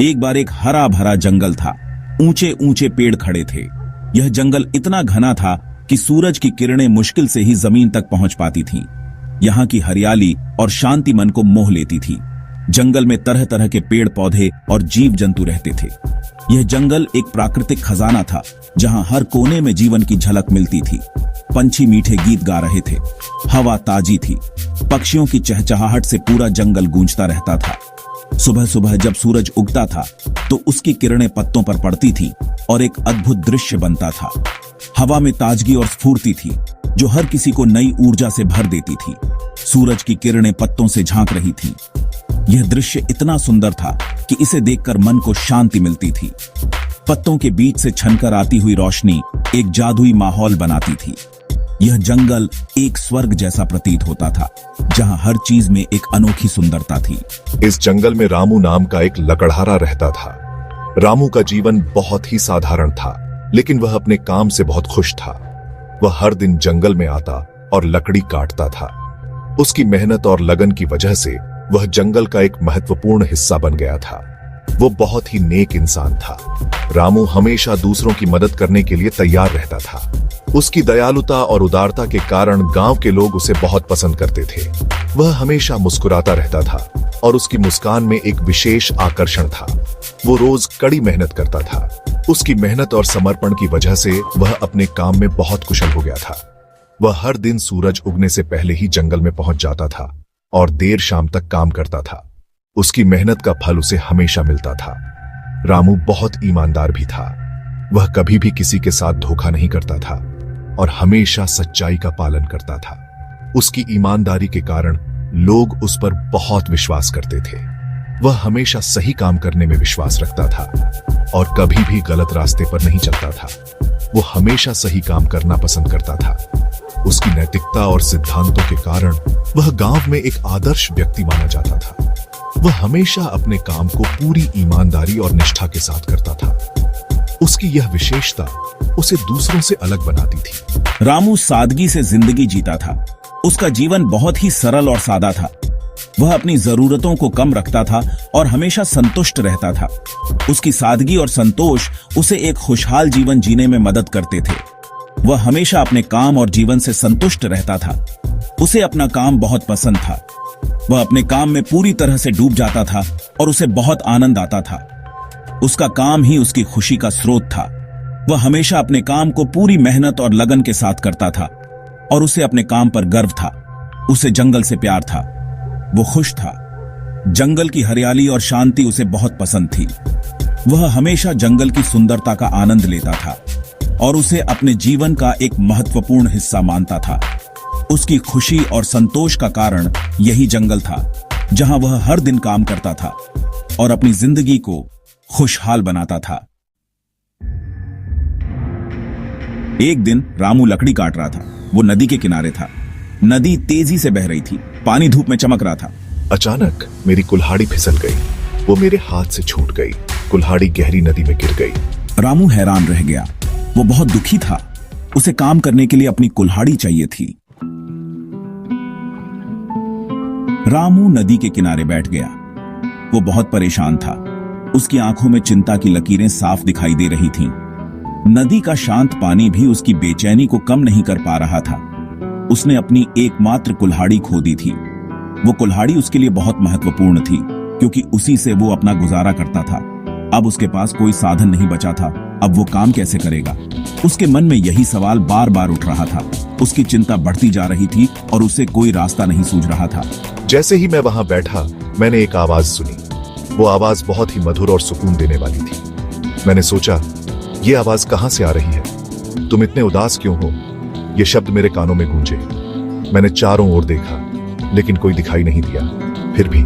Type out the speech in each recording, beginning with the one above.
एक बार एक हरा भरा जंगल था। ऊंचे ऊंचे पेड़ खड़े थे। यह जंगल इतना घना था कि सूरज की किरणें मुश्किल से ही जमीन तक पहुंच पाती थीं। यहाँ की हरियाली और शांति मन को मोह लेती थी। जंगल में तरह तरह के पेड़ पौधे और जीव जंतु रहते थे। यह जंगल एक प्राकृतिक खजाना था, जहाँ हर कोने में जीवन की झलक मिलती थी। पंछी मीठे गीत गा रहे थे, हवा ताजी थी, पक्षियों की चहचहाहट से पूरा जंगल गूंजता रहता था। सुबह सुबह जब सूरज उगता था तो उसकी किरणें पत्तों पर पड़ती थीं और एक अद्भुत दृश्य बनता था। हवा में ताजगी और स्फूर्ति थी, जो हर किसी को नई ऊर्जा से भर देती थी। सूरज की किरणें पत्तों से झांक रही थीं। यह दृश्य इतना सुंदर था कि इसे देखकर मन को शांति मिलती थी। पत्तों के बीच से छनकर आती हुई रोशनी एक जादुई माहौल बनाती थी। यह जंगल एक स्वर्ग जैसा प्रतीत होता था, जहां हर चीज में एक अनोखी सुंदरता थी। इस जंगल में रामू नाम का एक लकड़हारा रहता था। रामू का जीवन बहुत ही साधारण था, लेकिन वह अपने काम से बहुत खुश था। वह हर दिन जंगल में आता और लकड़ी काटता था। उसकी मेहनत और लगन की वजह से वह जंगल का एक महत्वपूर्ण हिस्सा बन गया था। वो बहुत ही नेक इंसान था। रामू हमेशा दूसरों की मदद करने के लिए तैयार रहता था। उसकी दयालुता और उदारता के कारण गांव के लोग उसे बहुत पसंद करते थे। वह हमेशा मुस्कुराता रहता था और उसकी मुस्कान में एक विशेष आकर्षण था। वो रोज कड़ी मेहनत करता था। उसकी मेहनत और समर्पण की वजह से वह अपने काम में बहुत कुशल हो गया था। वह हर दिन सूरज उगने से पहले ही जंगल में पहुंच जाता था और देर शाम तक काम करता था। उसकी मेहनत का फल उसे हमेशा मिलता था। रामू बहुत ईमानदार भी था। वह कभी भी किसी के साथ धोखा नहीं करता था और हमेशा सच्चाई का पालन करता था। उसकी ईमानदारी के कारण लोग उस पर बहुत विश्वास करते थे। वह हमेशा सही काम करने में विश्वास रखता था और कभी भी गलत रास्ते पर नहीं चलता था। वो हमेशा सही काम करना पसंद करता था। उसकी नैतिकता और सिद्धांतों के कारण वह गांव में एक आदर्श व्यक्ति माना जाता था। वह हमेशा अपने काम को पूरी ईमानदारी और निष्ठा के साथ करता था। उसकी यह विशेषता उसे दूसरों से अलग बनाती थी। रामू सादगी से जिंदगी जीता था। उसका जीवन बहुत ही सरल और सादा था। वह अपनी जरूरतों को कम रखता था और हमेशा संतुष्ट रहता था। उसकी सादगी और संतोष उसे एक खुशहाल जीवन जीने में मदद करते थे। वह हमेशा अपने काम और जीवन से संतुष्ट रहता था। उसे अपना काम बहुत पसंद था। वह अपने काम में पूरी तरह से डूब जाता था और उसे बहुत आनंद आता था। उसका काम ही उसकी खुशी का स्रोत था। वह हमेशा अपने काम को पूरी मेहनत और लगन के साथ करता था और उसे अपने काम पर गर्व था। उसे जंगल से प्यार था। वो खुश था। जंगल की हरियाली और शांति उसे बहुत पसंद थी। वह हमेशा जंगल की सुंदरता का आनंद लेता था और उसे अपने जीवन का एक महत्वपूर्ण हिस्सा मानता था। उसकी खुशी और संतोष का कारण यही जंगल था, जहां वह हर दिन काम करता था और अपनी जिंदगी को खुशहाल बनाता था। एक दिन रामू लकड़ी काट रहा था। वो नदी के किनारे था। नदी तेजी से बह रही थी। पानी धूप में चमक रहा था। अचानक मेरी कुल्हाड़ी फिसल गई। वो मेरे हाथ से छूट गई। कुल्हाड़ी गहरी नदी में गिर गई। रामू हैरान रह गया। वो बहुत दुखी था। उसे काम करने के लिए अपनी कुल्हाड़ी चाहिए थी। रामू नदी के किनारे बैठ गया। वो बहुत परेशान था। उसकी आंखों में चिंता की लकीरें साफ दिखाई दे रही थीं। नदी का शांत पानी भी उसकी बेचैनी को कम नहीं कर पा रहा था। उसने अपनी एकमात्र कुल्हाड़ी खो दी थी। वो कुल्हाड़ी उसके लिए बहुत महत्वपूर्ण थी, क्योंकि उसी से वो अपना गुजारा करता था। अब उसके पास कोई साधन नहीं बचा था। अब वो काम कैसे करेगा? उसके मन में यही सवाल बार बार उठ रहा था। उसकी चिंता बढ़ती जा रही थी और उसे कोई रास्ता नहीं सूझ रहा था। जैसे ही मैं वहां बैठा, मैंने एक आवाज सुनी। वो आवाज बहुत ही मधुर और सुकून देने वाली थी। मैंने सोचा, ये आवाज कहां से आ रही है? तुम इतने उदास क्यों हो? ये शब्द मेरे कानों में गूंजे। मैंने चारों ओर देखा, लेकिन कोई दिखाई नहीं दिया। फिर भी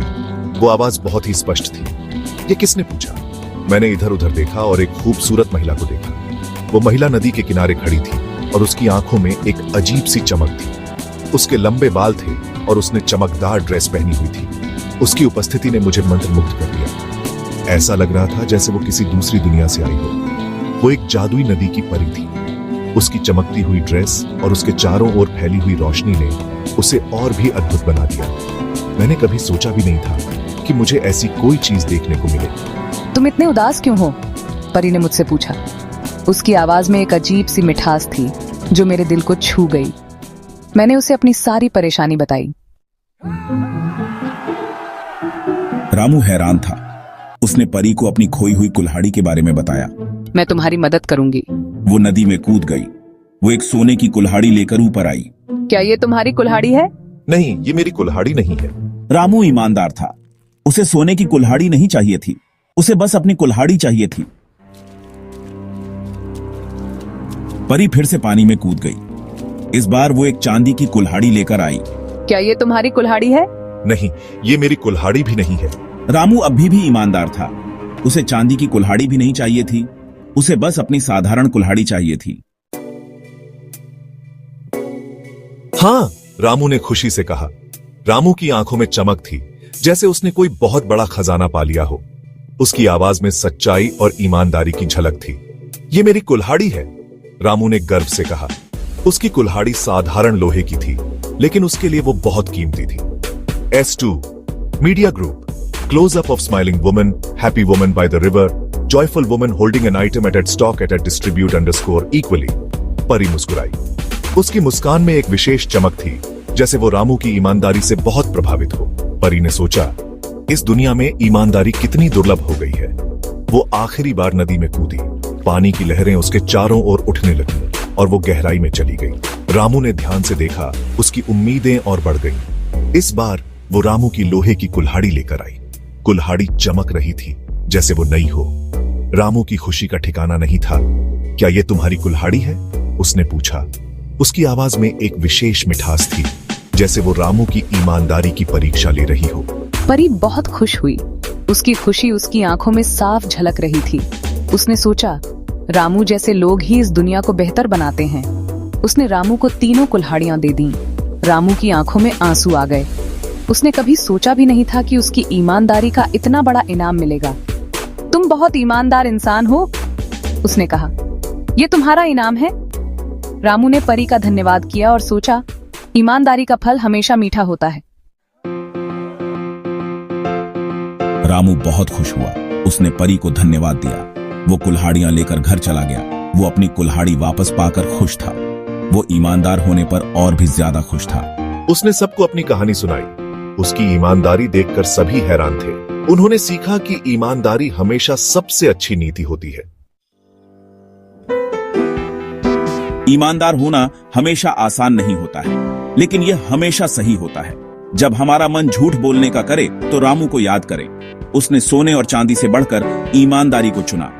वो आवाज बहुत ही स्पष्ट थी। ये किसने पूछा? मैंने इधर उधर देखा और एक खूबसूरत महिला को देखा। वो महिला नदी के किनारे खड़ी थी और उसकी आंखों में एक अजीब सी चमक थी। उसके लंबे बाल थे और उसने चमकदार ड्रेस पहनी हुई थी। उसकी उपस्थिति ने मुझे मंत्रमुग्ध कर दिया। ऐसा लग रहा था जैसे वो किसी दूसरी दुनिया से आई हो। वो एक जादुई नदी की परी थी। उसकी चमकती हुई ड्रेस और उसके चारों ओर फैली हुई रोशनी ने उसे और भी अद्भुत बना दिया। मैंने कभी सोचा भी नहीं था कि मुझे ऐसी कोई चीज देखने को मिले। तुम तुम इतने उदास क्यों हो? परी ने मुझसे पूछा। उसकी आवाज में एक अजीब सी मिठास थी जो मेरे दिल को छू गई। मैंने उसे अपनी सारी परेशानी बताई। रामू हैरान था। उसने परी को अपनी खोई हुई कुल्हाड़ी के बारे में बताया। मैं तुम्हारी मदद करूंगी। वो नदी में कूद गई। वो एक सोने की कुल्हाड़ी लेकर ऊपर आई। क्या ये तुम्हारी कुल्हाड़ी है? नहीं, ये मेरी कुल्हाड़ी नहीं है। रामू ईमानदार था। उसे सोने की कुल्हाड़ी नहीं चाहिए थी, उसे बस अपनी कुल्हाड़ी चाहिए थी। परी फिर से पानी में कूद गई। इस बार वो एक चांदी की कुल्हाड़ी लेकर आई। क्या ये तुम्हारी कुल्हाड़ी है? नहीं, ये मेरी कुल्हाड़ी भी नहीं है। रामू अभी भी ईमानदार था। उसे चांदी की कुल्हाड़ी भी नहीं चाहिए थी, उसे बस अपनी साधारण कुल्हाड़ी चाहिए थी। हाँ, रामू ने खुशी से कहा। रामू की आंखों में चमक थी, जैसे उसने कोई बहुत बड़ा खजाना पा लिया हो। उसकी आवाज में सच्चाई और ईमानदारी की झलक थी। ये मेरी कुल्हाड़ी है, रामू ने गर्व से कहा। उसकी कुल्हाड़ी साधारण लोहे की थी, लेकिन उसके लिए वो बहुत कीमती थी। S2 media group, close-up of smiling woman, happy woman by the river, joyful woman holding an item at stock at distribute underscore equally. Pari मुस्कुराई। उसकी मुस्कान में एक विशेष चमक थी, जैसे वो रामू की ईमानदारी से बहुत प्रभावित हो। परी ने सोचा, इस दुनिया में ईमानदारी कितनी दुर्लभ हो गई है। वो आखिरी बार नदी में कूदी। पानी की लहरें उसके चारों ओर उठने लगी और वो गहराई में चली गई। रामू ने ध्यान से देखा, उसकी उम्मीदें और बढ़ गईं। इस बार वो रामू की लोहे की कुल्हाड़ी लेकर आई। कुल्हाड़ी चमक रही थी, जैसे वो नई हो। रामू की खुशी का ठिकाना नहीं था। क्या ये तुम्हारी कुल्हाड़ी है? उसने पूछा। उसकी आवाज में एक विशेष मिठास थी, जैसे वो रामू की ईमानदारी की परीक्षा ले रही हो। परी बहुत खुश हुई। उसकी खुशी उसकी आंखों में साफ झलक रही थी। उसने सोचा, रामू जैसे लोग ही इस दुनिया को बेहतर बनाते हैं। उसने रामू को तीनों कुल्हाड़ियां दे दीं। रामू की आंखों में आंसू आ गए। उसने कभी सोचा भी नहीं था कि उसकी ईमानदारी का इतना बड़ा इनाम मिलेगा। तुम बहुत ईमानदार इंसान हो, उसने कहा। ये तुम्हारा इनाम है। रामू ने परी का धन्यवाद किया और सोचा, ईमानदारी का फल हमेशा मीठा होता है। रामू बहुत खुश हुआ। उसने परी को धन्यवाद दिया। वो कुल्हाड़ियां लेकर घर चला गया। वो अपनी कुल्हाड़ी वापस पाकर खुश था। वो ईमानदार होने पर और भी ज्यादा खुश था। उसने सबको अपनी कहानी सुनाई। उसकी ईमानदारी देखकर सभी हैरान थे। उन्होंने सीखा कि ईमानदारी हमेशा सबसे अच्छी नीति होती है। ईमानदार होना हमेशा आसान नहीं होता है, लेकिन यह हमेशा सही होता है। जब हमारा मन झूठ बोलने का करे तो रामू को याद करें। उसने सोने और चांदी से बढ़कर ईमानदारी को चुना।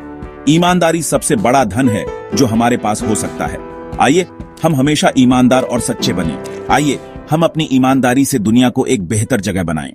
ईमानदारी सबसे बड़ा धन है जो हमारे पास हो सकता है। आइए हम हमेशा ईमानदार और सच्चे बनें। आइए हम अपनी ईमानदारी से दुनिया को एक बेहतर जगह बनाएं।